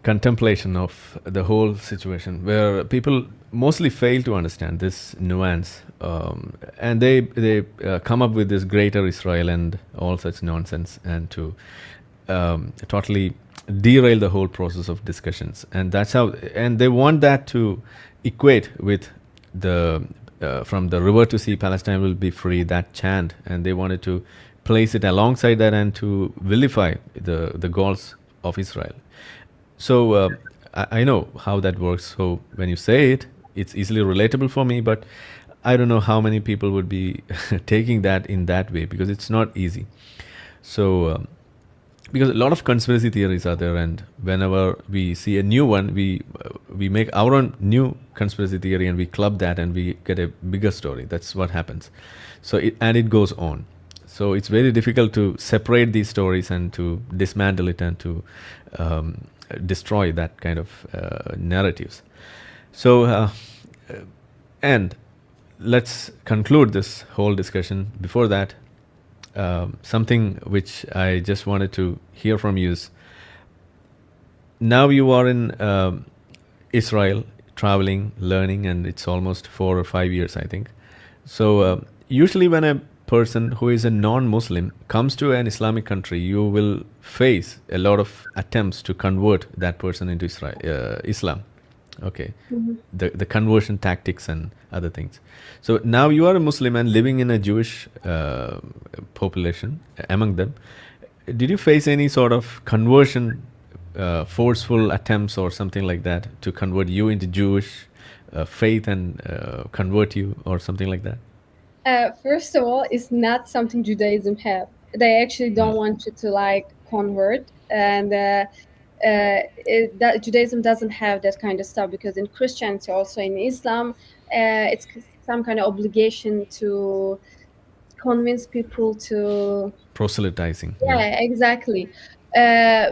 contemplation of the whole situation, where people mostly fail to understand this nuance, and they come up with this greater Israel and all such nonsense, and to totally derail the whole process of discussions. And that's how, and they want that to equate with the from the river to sea, Palestine will be free, that chant, and they wanted to place it alongside that and to vilify the goals of Israel. So I know how that works. So when you say it, it's easily relatable for me, but I don't know how many people would be taking that in that way, because it's not easy. So because a lot of conspiracy theories are there, and whenever we see a new one, we make our own new conspiracy theory and we club that and we get a bigger story. That's what happens. So it goes on. So it's very difficult to separate these stories and to dismantle it and to destroy that kind of narratives. So and let's conclude this whole discussion. Before that, something which I just wanted to hear from you is, now you are in Israel, traveling, learning, and it's almost 4 or 5 years, I think. So usually when a person who is a non-Muslim comes to an Islamic country, you will face a lot of attempts to convert that person into Islam. Okay, the conversion tactics and other things. So now you are a Muslim and living in a Jewish population among them. Did you face any sort of conversion, forceful attempts or something like that to convert you into Jewish faith and convert you or something like that? First of all, it's not something Judaism have. They actually don't want you to convert, and that Judaism doesn't have that kind of stuff, because in Christianity, also in Islam, it's some kind of obligation to convince people to. Proselytizing. Yeah, exactly. Uh,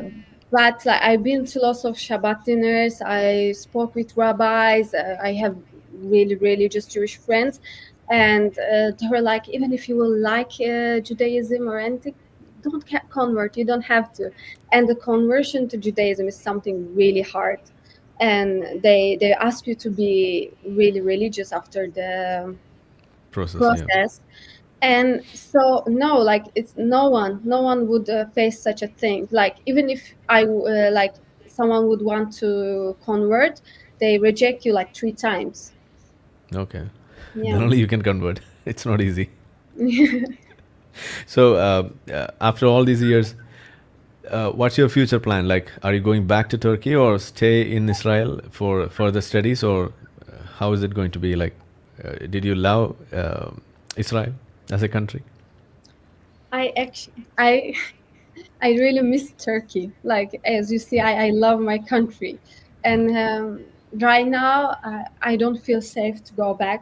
but like, I've been to lots of Shabbat dinners. I spoke with rabbis. I have really religious Jewish friends, and they were like, even if you will like Judaism or anything, don't convert. You don't have to. And the conversion to Judaism is something really hard, and they ask you to be really religious after the Process. Yeah. process. And so no, like it's no one would face such a thing. Like even if like someone would want to convert, they reject you like 3 times. Okay. Then Yeah. only you can convert. It's not easy. So after all these years, what's your future plan? Like, are you going back to Turkey or stay in Israel for further studies, or how is it going to be? Like, did you love Israel as a country? I actually I really miss Turkey. Like as you see, I love my country, and right now I don't feel safe to go back.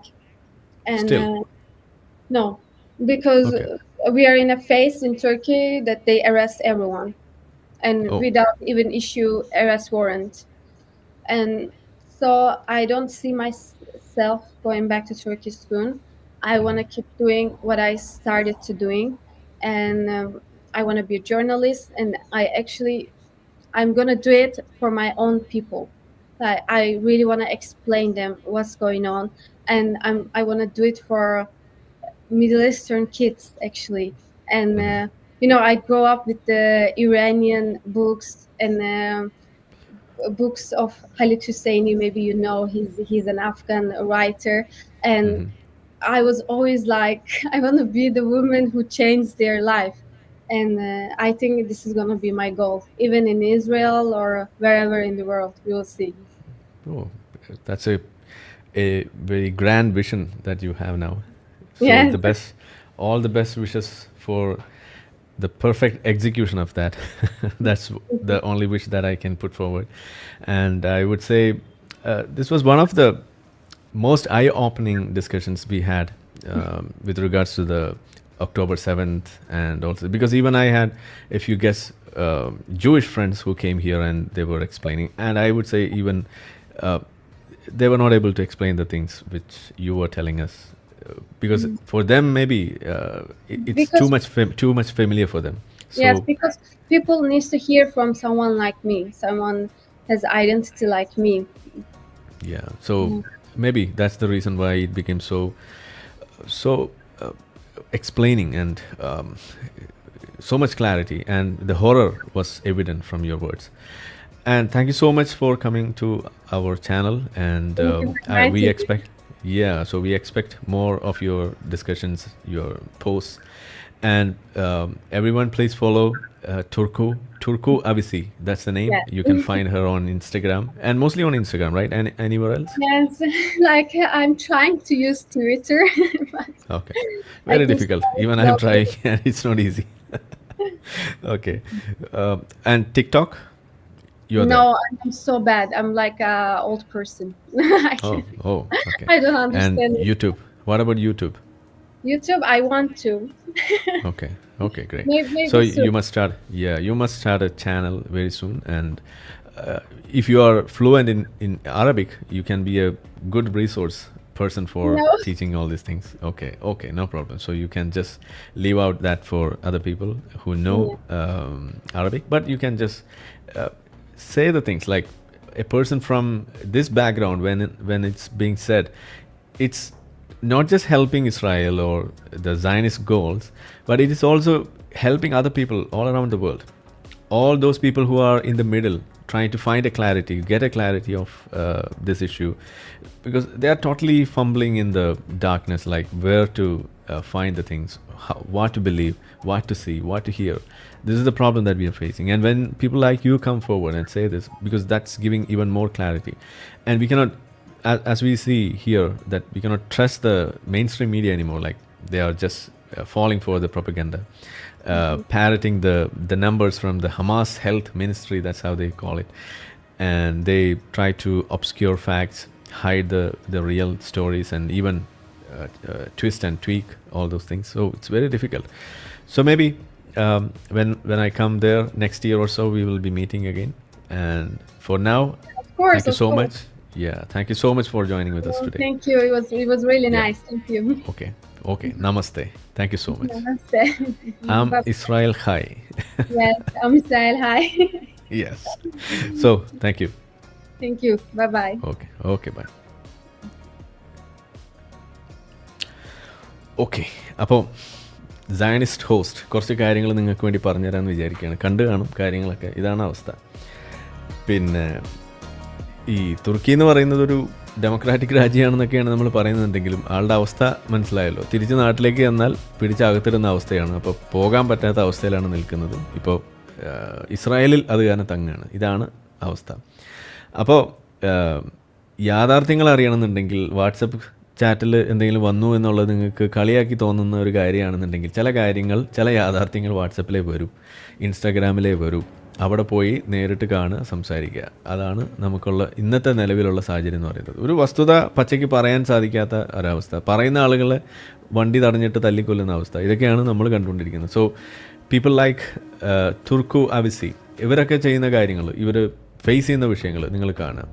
And Still. no, because Okay. we are in a phase in Turkey that they arrest everyone, and Oh. without even issue arrest warrant. And so I don't see myself going back to Turkey soon. I want to keep doing what I started to doing, and I want to be a journalist. And I'm gonna do it for my own people. I really want to explain them what's going on, and I want to do it for Middle Eastern kids actually. And I grow up with the Iranian books and books of Khalid Hosseini. Maybe you know he's an Afghan writer, and I was always like, I want to be the woman who changed their life. And I think this is going to be my goal, even in Israel or wherever in the world. We will see. Oh, that's a very grand vision that you have now. So Yes. all the best wishes for the perfect execution of that. That's the only wish that I can put forward. And I would say this was one of the most eye-opening discussions we had with regards to the October 7th, and also because even I had a few guests, Jewish friends who came here and they were explaining, and I would say even they were not able to explain the things which you were telling us because for them maybe it's Because too much familiar for them. yes, So because people needs to hear from someone like me, someone has identity like me. yeah, so maybe that's the reason why it became so explaining and so much clarity, and the horror was evident from your words. And thank you so much for coming to our channel. And Thank you for we inviting me. expect, yeah, so we expect more of your discussions, your posts, and everyone please follow Turku Avci. That's the name. Yes. You can find her on Instagram, and mostly on Instagram, right? And anywhere else? Yes, like I'm trying to use Twitter, but Okay, I very keep difficult. Even I'm blocking. trying, and it's not easy. Okay, and TikTok, you're there. No, I'm so bad. I'm like a old person. Okay. I don't And understand it. YouTube. What about YouTube? YouTube, I want to. Okay, great. So Maybe soon. you must start. Yeah, you must start a channel very soon. And if you are fluent in Arabic, you can be a good resource person for No. teaching all these things. Okay, no problem. So you can just leave out that for other people who know Arabic, but you can just say the things like a person from this background. When it's being said, it's not just helping Israel or the Zionist goals, but it is also helping other people all around the world. All those people who are in the middle, trying to find a clarity, get a clarity of this issue, because they are totally fumbling in the darkness, like where to find the things, what to believe, what to see, what to hear. This is the problem that we are facing. And when people like you come forward and say this, because that's giving even more clarity, and we cannot, as we see here, that we cannot trust the mainstream media anymore. Like they are just falling for the propaganda, parroting the numbers from the Hamas health ministry. That's how they call it, and they try to obscure facts, hide the real stories, and even twist and tweak all those things. So it's very difficult. So maybe when I come there next year or so, we will be meeting again. And for now, Of course, thank you of so course. much. Yeah, thank you so much for joining with us today. Thank you. It was really Yeah. nice. Thank you. Okay. Namaste. Thank you so much. Namaste. I'm Bye. Israel. Hi. Yes, I'm Israel. Hi. Yes. So thank you. Thank you. Bye bye. Okay, bye. Okay, അപ്പോൾ Zionist host കുറച്ച് കാര്യങ്ങൾ നിങ്ങൾക്ക് വേണ്ടി പറഞ്ഞുതരാമെന്ന് വിചാരിക്കുകയാണ്. കണ്ടു കാണും കാര്യങ്ങളൊക്കെ. ഇതാണ് അവസ്ഥ. പിന്നെ ഈ തുർക്കി എന്ന് പറയുന്നത് ഒരു ഡെമോക്രാറ്റിക് രാജ്യമാണെന്നൊക്കെയാണ് നമ്മൾ പറയുന്നുണ്ടെങ്കിലും ആളുടെ അവസ്ഥ മനസ്സിലായല്ലോ. തിരിച്ച് നാട്ടിലേക്ക് ചെന്നാൽ പിടിച്ചകത്തിടുന്ന അവസ്ഥയാണ്. അപ്പോൾ പോകാൻ പറ്റാത്ത അവസ്ഥയിലാണ് നിൽക്കുന്നത്. ഇപ്പോൾ ഇസ്രായേലിൽ അത് കാരണം തങ്ങാണ്. ഇതാണ് അവസ്ഥ. അപ്പോൾ യാഥാർത്ഥ്യങ്ങൾ അറിയണമെന്നുണ്ടെങ്കിൽ വാട്സപ്പ് ചാറ്റിൽ എന്തെങ്കിലും വന്നു എന്നുള്ളത് നിങ്ങൾക്ക് കളിയാക്കി തോന്നുന്ന ഒരു കാര്യമാണെന്നുണ്ടെങ്കിൽ ചില യാഥാർത്ഥ്യങ്ങൾ വാട്സപ്പിലേ വരും, ഇൻസ്റ്റാഗ്രാമിലേ വരും. അവിടെ പോയി നേരിട്ട് കാണുക, സംസാരിക്കുക. അതാണ് നമുക്കുള്ള ഇന്നത്തെ നിലവിലുള്ള സാഹചര്യം എന്ന് പറയുന്നത്. ഒരു വസ്തുത പച്ചയ്ക്ക് പറയാൻ സാധിക്കാത്ത ഒരവസ്ഥ, പറയുന്ന ആളുകളെ വണ്ടി തടഞ്ഞിട്ട് തല്ലിക്കൊല്ലുന്ന അവസ്ഥ, ഇതൊക്കെയാണ് നമ്മൾ കണ്ടുകൊണ്ടിരിക്കുന്നത്. സോ പീപ്പിൾ ലൈക്ക് തുർക്കു അവിസി, ഇവരൊക്കെ ചെയ്യുന്ന കാര്യങ്ങൾ, ഇവർ ഫേസ് ചെയ്യുന്ന വിഷയങ്ങൾ നിങ്ങൾ കാണുക.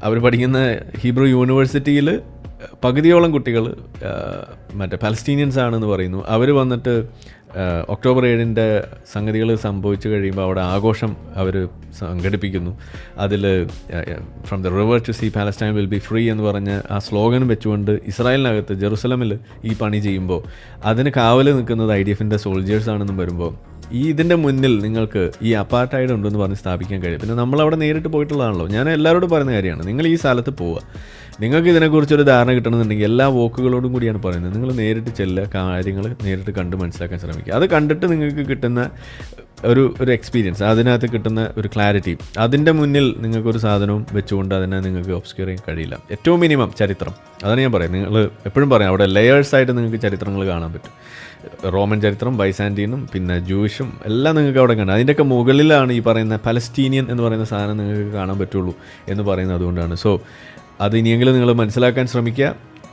അവർ പഠിക്കുന്ന ഹീബ്രു യൂണിവേഴ്സിറ്റിയിൽ പകുതിയോളം കുട്ടികൾ മറ്റേ പലസ്തീനിയൻസ് ആണെന്ന് പറയുന്നു. അവർ വന്നിട്ട് ഒക്ടോബർ 7 സംഗതികൾ സംഭവിച്ചു കഴിയുമ്പോൾ അവിടെ ആഘോഷം അവർ സംഘടിപ്പിക്കുന്നു. അതിൽ from the river to sea Palestine will be free എന്ന് പറഞ്ഞ് ആ സ്ലോഗൻ വെച്ചുകൊണ്ട് ഇസ്രായേലിനകത്ത് ജെറുസലമിൽ ഈ പണി ചെയ്യുമ്പോൾ അതിന് കാവൽ നിൽക്കുന്നത് IDF-ൻ്റെ സോൾജേഴ്സ് ആണെന്നും വരുമ്പോൾ ഇതിൻ്റെ മുന്നിൽ നിങ്ങൾക്ക് ഈ അപ്പാർട്ടൈഡ് ഉണ്ടെന്ന് പറഞ്ഞ് സ്ഥാപിക്കാൻ കഴിയും. പിന്നെ നമ്മളവിടെ നേരിട്ട് പോയിട്ടുള്ളതാണല്ലോ. ഞാൻ എല്ലാവരോടും പറയുന്ന കാര്യമാണ്, നിങ്ങൾ ഈ സ്ഥലത്ത് പോവുക. നിങ്ങൾക്ക് ഇതിനെക്കുറിച്ചൊരു ധാരണ കിട്ടണമെന്നുണ്ടെങ്കിൽ എല്ലാ വോക്കുകളോടും കൂടിയാണ് പറയുന്നത്. നിങ്ങൾ നേരിട്ട് ചെല്ലുക, കാര്യങ്ങൾ നേരിട്ട് കണ്ട് മനസ്സിലാക്കാൻ ശ്രമിക്കുക. അത് കണ്ടിട്ട് നിങ്ങൾക്ക് കിട്ടുന്ന ഒരു എക്സ്പീരിയൻസ്, അതിനകത്ത് കിട്ടുന്ന ഒരു ക്ലാരിറ്റി, അതിൻ്റെ മുന്നിൽ നിങ്ങൾക്കൊരു സാധനവും വെച്ചുകൊണ്ട് അതിനെ നിങ്ങൾക്ക് ഒബ്സ്ക്യൂർ ചെയ്യാൻ കഴിയില്ല. ഏറ്റവും മിനിമം ചരിത്രം, അതാണ് ഞാൻ പറയുന്നത്. നിങ്ങൾ എപ്പോഴും പറയാം, അവിടെ ലെയേഴ്സായിട്ട് നിങ്ങൾക്ക് ചരിത്രങ്ങൾ കാണാൻ പറ്റും. റോമൻ ചരിത്രം, ബൈസാൻറ്റീനും, പിന്നെ ജൂയിഷും എല്ലാം നിങ്ങൾക്ക് അവിടെ കാണാം. അതിൻ്റെയൊക്കെ മുകളിലാണ് ഈ പറയുന്ന പലസ്തീനിയൻ എന്ന് പറയുന്ന സാധനം നിങ്ങൾക്ക് കാണാൻ പറ്റുള്ളൂ എന്ന് പറയുന്നത് അതുകൊണ്ടാണ്. സോ അത് ഇനിയെങ്കിലും നിങ്ങൾ മനസ്സിലാക്കാൻ ശ്രമിക്കുക.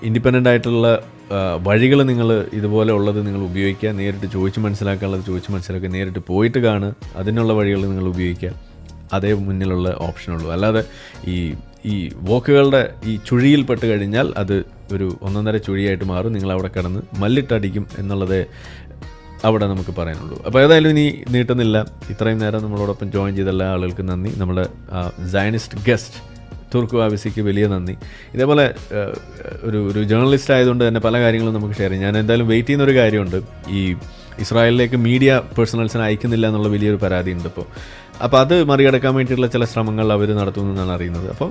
ഇൻഡിപെൻഡൻ്റ് ആയിട്ടുള്ള വഴികൾ നിങ്ങൾ ഇതുപോലെ ഉള്ളത് നിങ്ങൾ ഉപയോഗിക്കുക. നേരിട്ട് ചോദിച്ച് മനസ്സിലാക്കാനുള്ളത് ചോദിച്ച് മനസ്സിലാക്കുക. നേരിട്ട് പോയിട്ട് കാണുക, അതിനുള്ള വഴികൾ നിങ്ങൾ ഉപയോഗിക്കുക. അതേ മുന്നിലുള്ള ഓപ്ഷനുള്ളൂ. അല്ലാതെ ഈ വോക്കുകളുടെ ഈ ചുഴിയിൽപ്പെട്ട് കഴിഞ്ഞാൽ അത് ഒരു ഒന്നൊന്നര ചുഴിയായിട്ട് മാറും. നിങ്ങൾ അവിടെ കിടന്ന് മല്ലിട്ടടിക്കും എന്നുള്ളതേ അവിടെ നമുക്ക് പറയാനുള്ളൂ. അപ്പോൾ ഏതായാലും ഇനി നീട്ടുന്നില്ല. ഇത്രയും നേരം നമ്മളോടൊപ്പം ജോയിൻ ചെയ്ത എല്ലാ ആളുകൾക്കും നന്ദി. നമ്മുടെ സയനിസ്റ്റ് ഗസ്റ്റ് തുർക്കു ആവിസിക്ക് വലിയ നന്ദി. ഇതേപോലെ ഒരു ജേർണലിസ്റ്റ് ആയതുകൊണ്ട് തന്നെ പല കാര്യങ്ങളും നമുക്ക് ഷെയർ ചെയ്യാം. ഞാൻ എന്തായാലും വെയിറ്റ് ചെയ്യുന്നൊരു കാര്യമുണ്ട്. ഈ ഇസ്രായേലിലേക്ക് മീഡിയ പേഴ്സണൽസിനെ അയക്കുന്നില്ല എന്നുള്ള വലിയൊരു പരാതിയുണ്ട് ഇപ്പോൾ. അപ്പോൾ അത് മറികടക്കാൻ വേണ്ടിയിട്ടുള്ള ചില ശ്രമങ്ങൾ അവർ നടത്തുമെന്നാണ് അറിയുന്നത്. അപ്പോൾ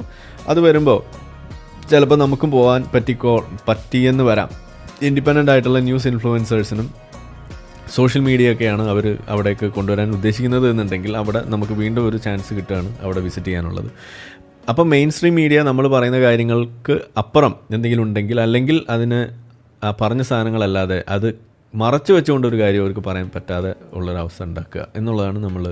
അത് വരുമ്പോൾ ചിലപ്പോൾ നമുക്കും പോകാൻ പറ്റിയെന്ന് വരാം. ഇൻഡിപെൻഡൻ്റ് ആയിട്ടുള്ള ന്യൂസ് ഇൻഫ്ലുവൻസേഴ്സിനും സോഷ്യൽ മീഡിയയൊക്കെയാണ് അവർ അവിടേക്ക് കൊണ്ടുവരാൻ ഉദ്ദേശിക്കുന്നത് എന്നുണ്ടെങ്കിൽ അവിടെ നമുക്ക് വീണ്ടും ഒരു ചാൻസ് കിട്ടുകയാണ് അവിടെ വിസിറ്റ് ചെയ്യാനുള്ളത്. അപ്പം മെയിൻ സ്ട്രീം മീഡിയ നമ്മൾ പറയുന്ന കാര്യങ്ങൾക്ക് അപ്പുറം എന്തെങ്കിലും ഉണ്ടെങ്കിൽ, അല്ലെങ്കിൽ അതിന് പറഞ്ഞ സാധനങ്ങളല്ലാതെ അത് മറച്ചു വെച്ചുകൊണ്ടൊരു കാര്യം അവർക്ക് പറയാൻ പറ്റാതെ ഉള്ളൊരവസ്ഥ ഉണ്ടാക്കുക എന്നുള്ളതാണ് നമ്മൾ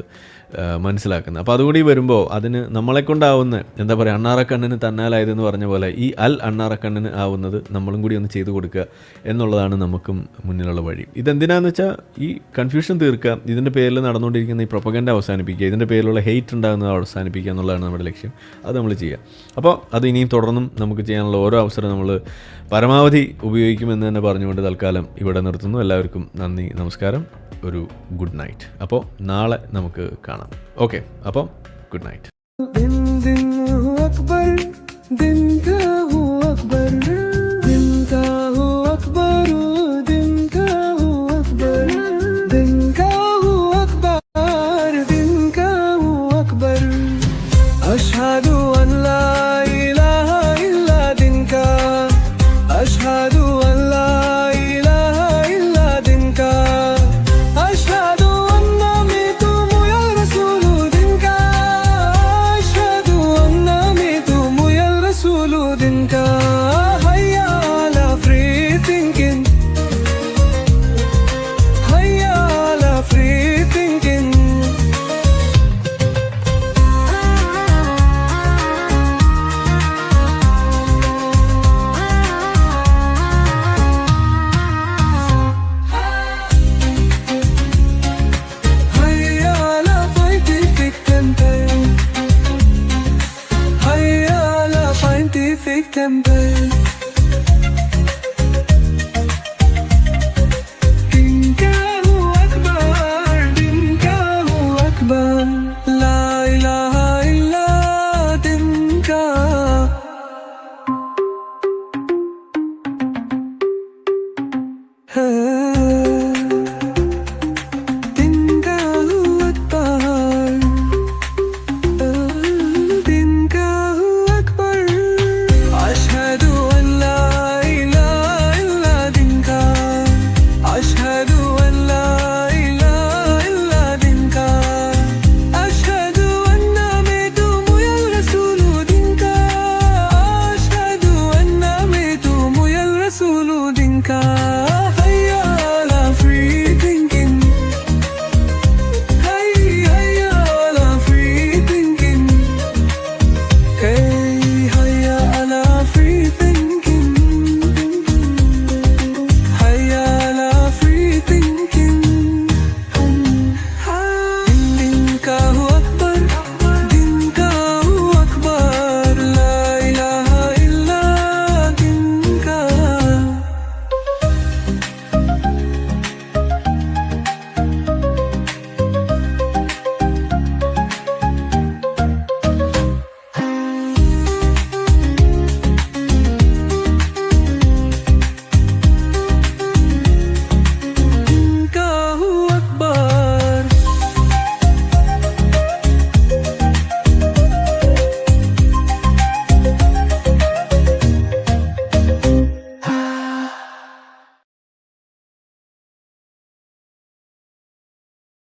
മനസ്സിലാക്കുന്നത്. അപ്പോൾ അതുകൂടി വരുമ്പോൾ അതിന് നമ്മളെക്കൊണ്ടാവുന്ന എന്താ പറയുക, അണ്ണാറക്കണ്ണിന് തന്നാലായതെന്ന് പറഞ്ഞ പോലെ ഈ അണ്ണാറക്കണ്ണിന് ആവുന്നത് നമ്മളും കൂടി ഒന്ന് ചെയ്തു കൊടുക്കുക എന്നുള്ളതാണ് നമുക്കും മുന്നിലുള്ള വഴി. ഇതെന്തിനാന്ന് വെച്ചാൽ ഈ കൺഫ്യൂഷൻ തീർക്കുക, ഇതിൻ്റെ പേരിൽ നടന്നുകൊണ്ടിരിക്കുന്ന ഈ പ്രൊപ്പഗൻഡ അവസാനിപ്പിക്കുക, ഇതിൻ്റെ പേരിലുള്ള ഹെയ്റ്റ് ഉണ്ടാകുന്നത് അവസാനിപ്പിക്കുക എന്നുള്ളതാണ് നമ്മുടെ ലക്ഷ്യം. അത് നമ്മൾ ചെയ്യുക. അപ്പോൾ അത് ഇനിയും തുടർന്നും നമുക്ക് ചെയ്യാനുള്ള ഓരോ അവസരം നമ്മൾ പരമാവധി ഉപയോഗിക്കുമെന്ന് തന്നെ പറഞ്ഞുകൊണ്ട് തൽക്കാലം ഇവിടെ നിർത്തുന്നു. എല്ലാവർക്കും നന്ദി, നമസ്കാരം, ഒരു ഗുഡ് നൈറ്റ്. അപ്പോൾ നാളെ നമുക്ക് കാണാം. ഓക്കെ, അപ്പോൾ ഗുഡ് നൈറ്റ്.